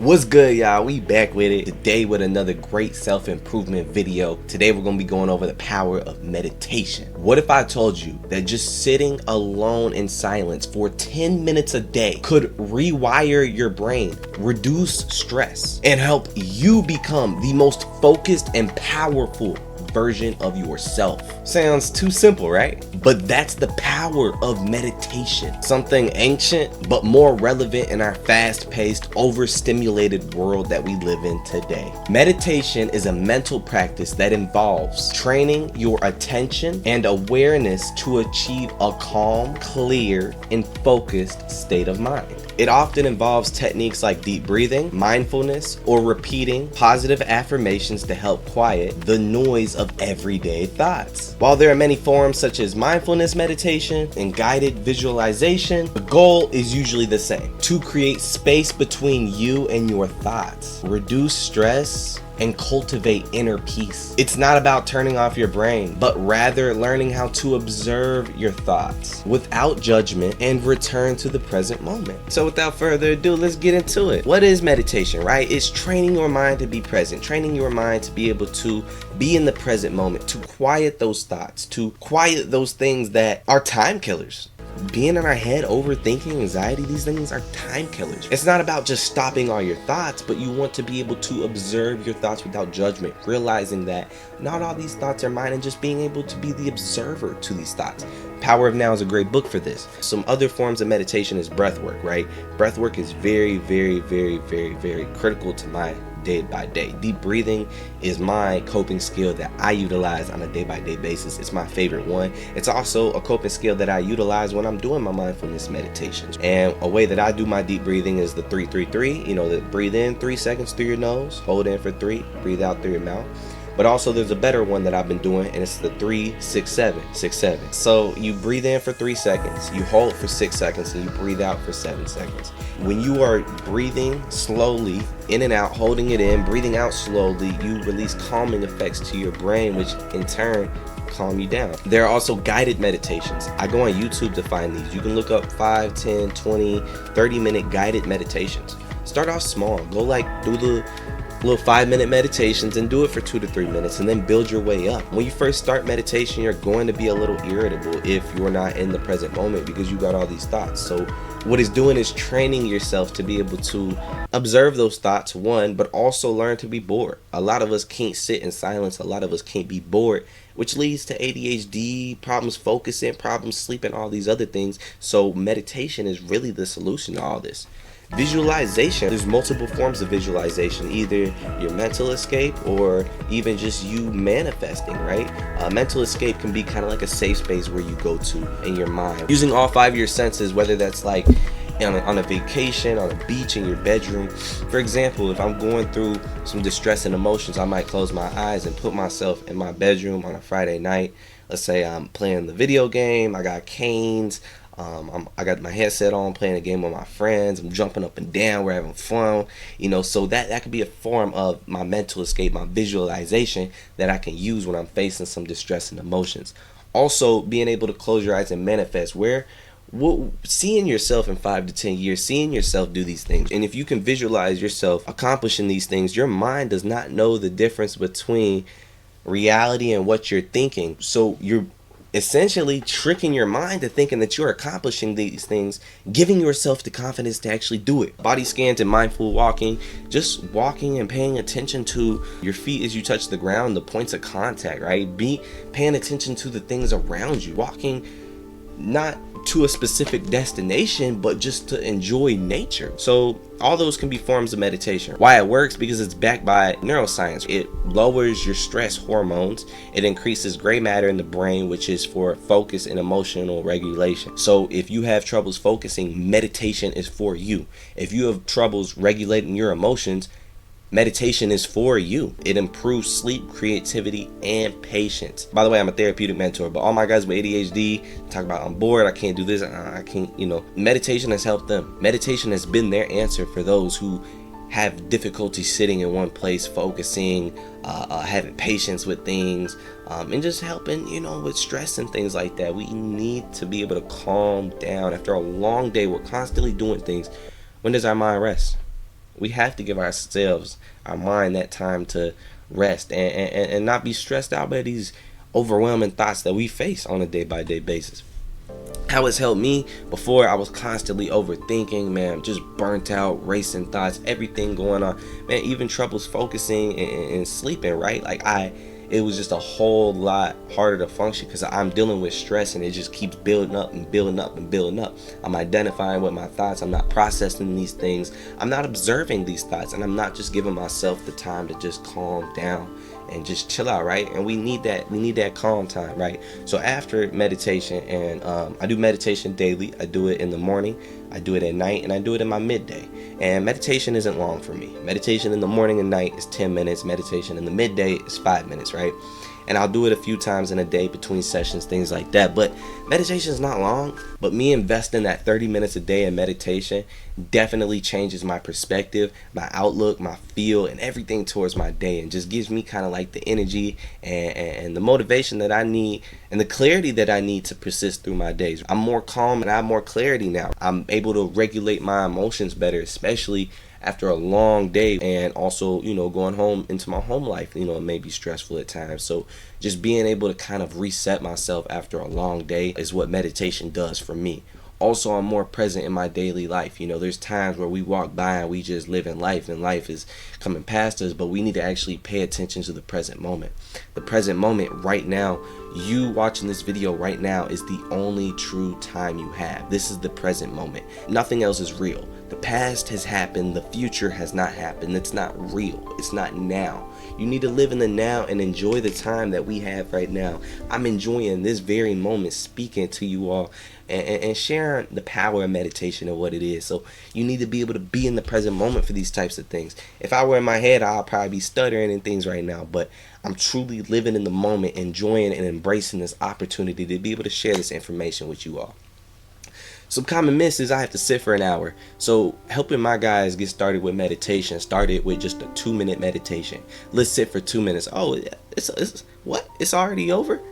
What's good, y'all? We back with it today with another great self-improvement video. Today we're going to be going over the power of meditation. What if I told you that just sitting alone in silence for 10 minutes a day could rewire your brain, reduce stress, and help you become the most focused and powerful version of yourself? Sounds too simple, right? But that's the power of meditation. Something ancient but more relevant in our fast-paced, overstimulated world that we live in today. Meditation is a mental practice that involves training your attention and awareness to achieve a calm, clear, and focused state of mind. It often involves techniques like deep breathing, mindfulness, or repeating positive affirmations to help quiet the noise of everyday thoughts. While there are many forms such as mindfulness meditation and guided visualization, the goal is usually the same: to create space between you and your thoughts, reduce stress, and cultivate inner peace. It's not about turning off your brain, but rather learning how to observe your thoughts without judgment and return to the present moment. So without further ado, let's get into it. What is meditation, right? It's training your mind to be present, training your mind to be able to be in the present moment, to quiet those thoughts, to quiet those things that are time killers. Being in our head, overthinking, anxiety, these things are time killers. It's not about just stopping all your thoughts, but you want to be able to observe your thoughts without judgment, realizing that not all these thoughts are mine, and just being able to be the observer to these thoughts. Power of Now is a great book for this. Some other forms of meditation is breath work, right? Breath work is very critical to my day by day. Deep breathing is my coping skill that I utilize on a day-by-day basis. It's my favorite one. It's also a coping skill that I utilize when I'm doing my mindfulness meditations. And a way that I do my deep breathing is the 3-3-3. You know, that breathe in 3 seconds through your nose, hold in for 3, breathe out through your mouth. But also there's a better one that I've been doing, and it's the 3-6-7. So you breathe in for 3 seconds, you hold for 6 seconds, and you breathe out for 7 seconds. When you are breathing slowly in and out, holding it in, breathing out slowly, you release calming effects to your brain, which in turn calm you down. There are also guided meditations. I go on YouTube to find these. You can look up 5, 10, 20, 30-minute guided meditations. Start off small. Go do the little 5-minute meditations and do it for 2 to 3 minutes, and then build your way up. When you first start meditation, you're going to be a little irritable if you're not in the present moment because you got all these thoughts. So what it's doing is training yourself to be able to observe those thoughts, one, but also learn to be bored. A lot of us can't sit in silence. A lot of us can't be bored, which leads to ADHD, problems focusing, problems sleeping, all these other things. So meditation is really the solution to all this. Visualization, there's multiple forms of visualization, either your mental escape or even just you manifesting, right? Mental escape can be kind of like a safe space where you go to in your mind, using all 5 of your senses, whether that's like on a vacation, on a beach, in your bedroom. For example, if I'm going through some distress and emotions, I might close my eyes and put myself in my bedroom on a Friday night. Let's say I'm playing the video game, I got canes, I got my headset on, playing a game with my friends. I'm jumping up and down. We're having fun, so that could be a form of my mental escape, my visualization that I can use when I'm facing some distress and emotions. Also, being able to close your eyes and manifest, seeing yourself in 5 to 10 years, seeing yourself do these things. And if you can visualize yourself accomplishing these things, your mind does not know the difference between reality and what you're thinking. So you're essentially tricking your mind to thinking that you're accomplishing these things, giving yourself the confidence to actually do it. Body scans and mindful walking, just walking and paying attention to your feet as you touch the ground, the points of contact, right? Be paying attention to the things around you, walking not to a specific destination, but just to enjoy nature. So all those can be forms of meditation. Why it works? Because it's backed by neuroscience. It lowers your stress hormones. It increases gray matter in the brain, which is for focus and emotional regulation. So if you have troubles focusing, meditation is for you. If you have troubles regulating your emotions, meditation is for you. It improves sleep, creativity, and patience. By the way, I'm a therapeutic mentor, but all my guys with ADHD talk about, I'm bored, I can't do this, I can't, meditation has helped them. Meditation has been their answer for those who have difficulty sitting in one place, focusing, having patience with things, and just helping, with stress and things like that. We need to be able to calm down. After a long day, we're constantly doing things. When does our mind rest? We have to give ourselves, our mind, that time to rest and not be stressed out by these overwhelming thoughts that we face on a day-by-day basis. How it's helped me: before, I was constantly overthinking, man, just burnt out, racing thoughts, everything going on, man, even troubles focusing and sleeping, right? Like, it was just a whole lot harder to function because I'm dealing with stress, and it just keeps building up and building up and building up. I'm identifying with my thoughts, I'm not processing these things, I'm not observing these thoughts, and I'm not just giving myself the time to just calm down and just chill out, right? And we need that calm time, right? So after meditation, and I do meditation daily. I do it in the morning, I do it at night, and I do it in my midday. And meditation isn't long for me. Meditation in the morning and night is 10 minutes. Meditation in the midday is 5 minutes, right? And I'll do it a few times in a day between sessions, things like that. But meditation is not long. But me investing that 30 minutes a day in meditation definitely changes my perspective, my outlook, my feel, and everything towards my day, and just gives me kind of like the energy and the motivation that I need, and the clarity that I need to persist through my days. I'm more calm and I have more clarity now. I'm able to regulate my emotions better, especially after a long day, and also, going home into my home life, it may be stressful at times. So just being able to kind of reset myself after a long day is what meditation does for me. Also, I'm more present in my daily life. There's times where we walk by and we just live in life, and life is coming past us, but we need to actually pay attention to the present moment. The present moment right now, you watching this video right now, is the only true time you have. This is the present moment. Nothing else is real. The past has happened. The future has not happened. It's not real. It's not now. You need to live in the now and enjoy the time that we have right now. I'm enjoying this very moment speaking to you all and sharing the power of meditation and what it is. So you need to be able to be in the present moment for these types of things. If I were in my head, I'll probably be stuttering and things right now, but I'm truly living in the moment, enjoying and embracing this opportunity to be able to share this information with you all. Some common myths is I have to sit for an hour. So helping my guys get started with meditation started with just a 2-minute meditation. Let's sit for 2 minutes. Oh, it's what? It's already over?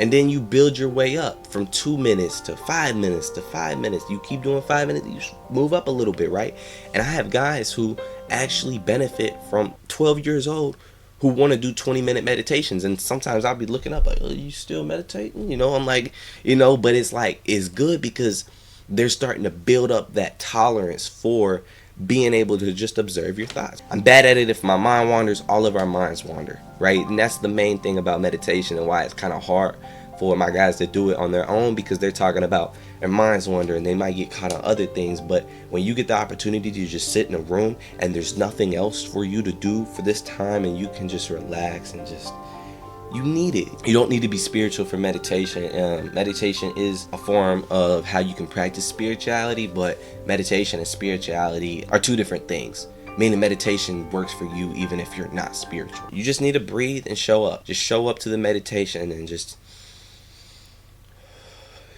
And then you build your way up from 2 minutes to 5 minutes to 5 minutes. You keep doing 5 minutes, you move up a little bit, right? And I have guys who actually benefit from 12 years old who want to do 20-minute meditations. And sometimes I'll be looking up like, oh, you still meditating? I'm like, but it's like, it's good because they're starting to build up that tolerance for being able to just observe your thoughts. I'm bad at it. If my mind wanders, all of our minds wander, right? And that's the main thing about meditation and why it's kind of hard for my guys to do it on their own, because they're talking about their minds wander and they might get caught on other things. But when you get the opportunity to just sit in a room and there's nothing else for you to do for this time, and you can just relax and just, you need it. You don't need to be spiritual for meditation. Meditation is a form of how you can practice spirituality, but meditation and spirituality are two different things. Meaning meditation works for you even if you're not spiritual. You just need to breathe and show up. Just show up to the meditation and just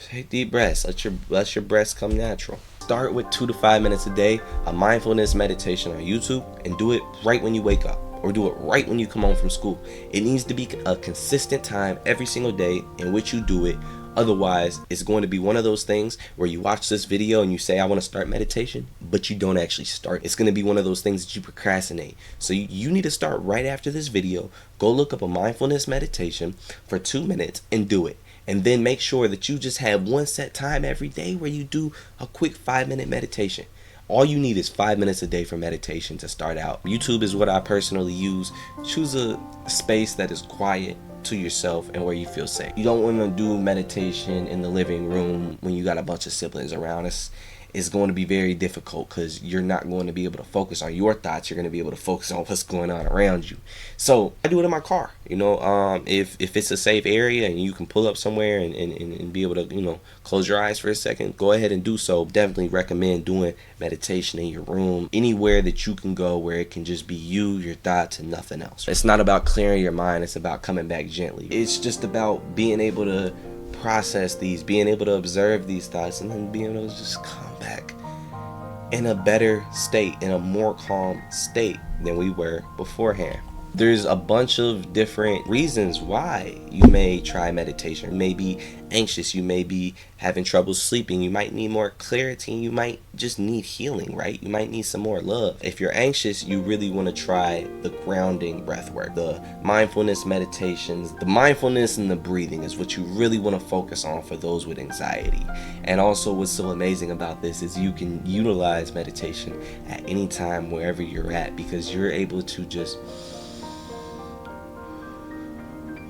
take deep breaths. Let your breaths come natural. Start with 2 to 5 minutes a day, a mindfulness meditation on YouTube, and do it right when you wake up, or do it right when you come home from school. It needs to be a consistent time every single day in which you do it. Otherwise, it's going to be one of those things where you watch this video and you say, I want to start meditation, but you don't actually start. It's going to be one of those things that you procrastinate. So you need to start right after this video. Go look up a mindfulness meditation for 2 minutes and do it. And then make sure that you just have one set time every day where you do a quick 5-minute meditation. All you need is 5 minutes a day for meditation to start out. YouTube is what I personally use. Choose a space that is quiet to yourself and where you feel safe. You don't want to do meditation in the living room when you got a bunch of siblings around. It's going to be very difficult because you're not going to be able to focus on your thoughts. You're going to be able to focus on what's going on around you. So I do it in my car. If it's a safe area and you can pull up somewhere and be able to, close your eyes for a second, go ahead and do so. Definitely recommend doing meditation in your room, anywhere that you can go where it can just be you, your thoughts, and nothing else. It's not about clearing your mind. It's about coming back gently. It's just about being able to process these, being able to observe these thoughts, and then being able to just come back in a better state, in a more calm state than we were beforehand. There's a bunch of different reasons why you may try meditation. You may be anxious, you may be having trouble sleeping, you might need more clarity, you might just need healing, right? You might need some more love. If you're anxious, you really want to try the grounding breath work, the mindfulness meditations. The mindfulness and the breathing is what you really want to focus on for those with anxiety. And also, what's so amazing about this is you can utilize meditation at any time, wherever you're at, because you're able to just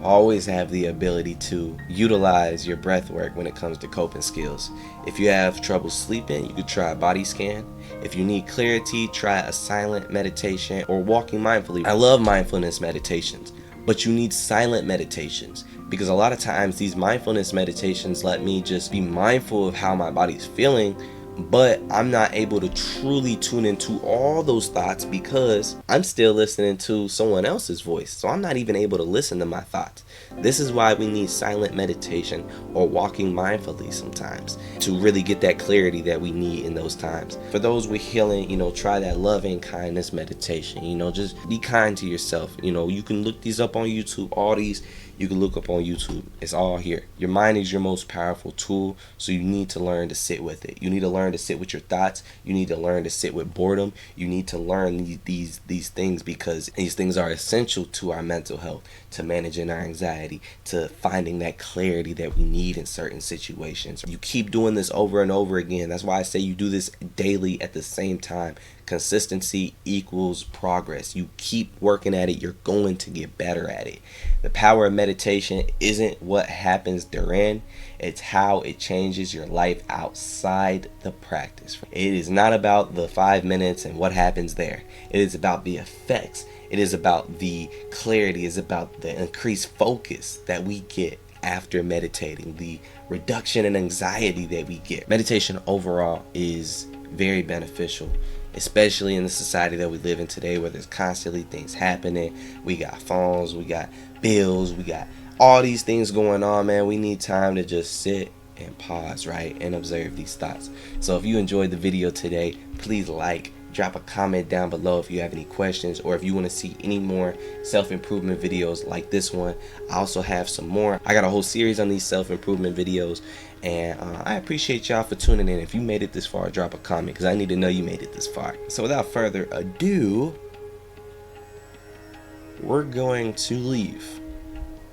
always have the ability to utilize your breath work when it comes to coping skills. If you have trouble sleeping, you could try a body scan. If you need clarity, try a silent meditation or walking mindfully. I love mindfulness meditations, but you need silent meditations, because a lot of times these mindfulness meditations let me just be mindful of how my body's feeling, but I'm not able to truly tune into all those thoughts because I'm still listening to someone else's voice. So I'm not even able to listen to my thoughts. This is why we need silent meditation or walking mindfully sometimes to really get that clarity that we need in those times. For those with healing, try that loving kindness meditation. Just be kind to yourself. You can look these up on YouTube. All these you can look up on YouTube. It's all here. Your mind is your most powerful tool, so you need to learn to sit with it. You need to learn to sit with your thoughts. You need to learn to sit with boredom. You need to learn these things, because these things are essential to our mental health, to managing our anxiety, to finding that clarity that we need in certain situations. You keep doing this over and over again. That's why I say you do this daily at the same time. Consistency equals progress. You keep working at it, you're going to get better at it. The power of meditation isn't what happens therein, it's how it changes your life outside the practice. It is not about the 5 minutes and what happens there. It is about the effects. It is about the clarity. It's about the increased focus that we get after meditating, the reduction in anxiety that we get. Meditation overall is very beneficial, especially in the society that we live in today, where there's constantly things happening. We got phones, we got bills, we got all these things going on, man. We need time to just sit and pause, right, and observe these thoughts. So if you enjoyed the video today, please drop a comment down below if you have any questions, or if you want to see any more self-improvement videos like this one. I also have some more. I got a whole series on these self-improvement videos, and I appreciate y'all for tuning in. If you made it this far, drop a comment, because I need to know you made it this far. So without further ado, we're going to leave.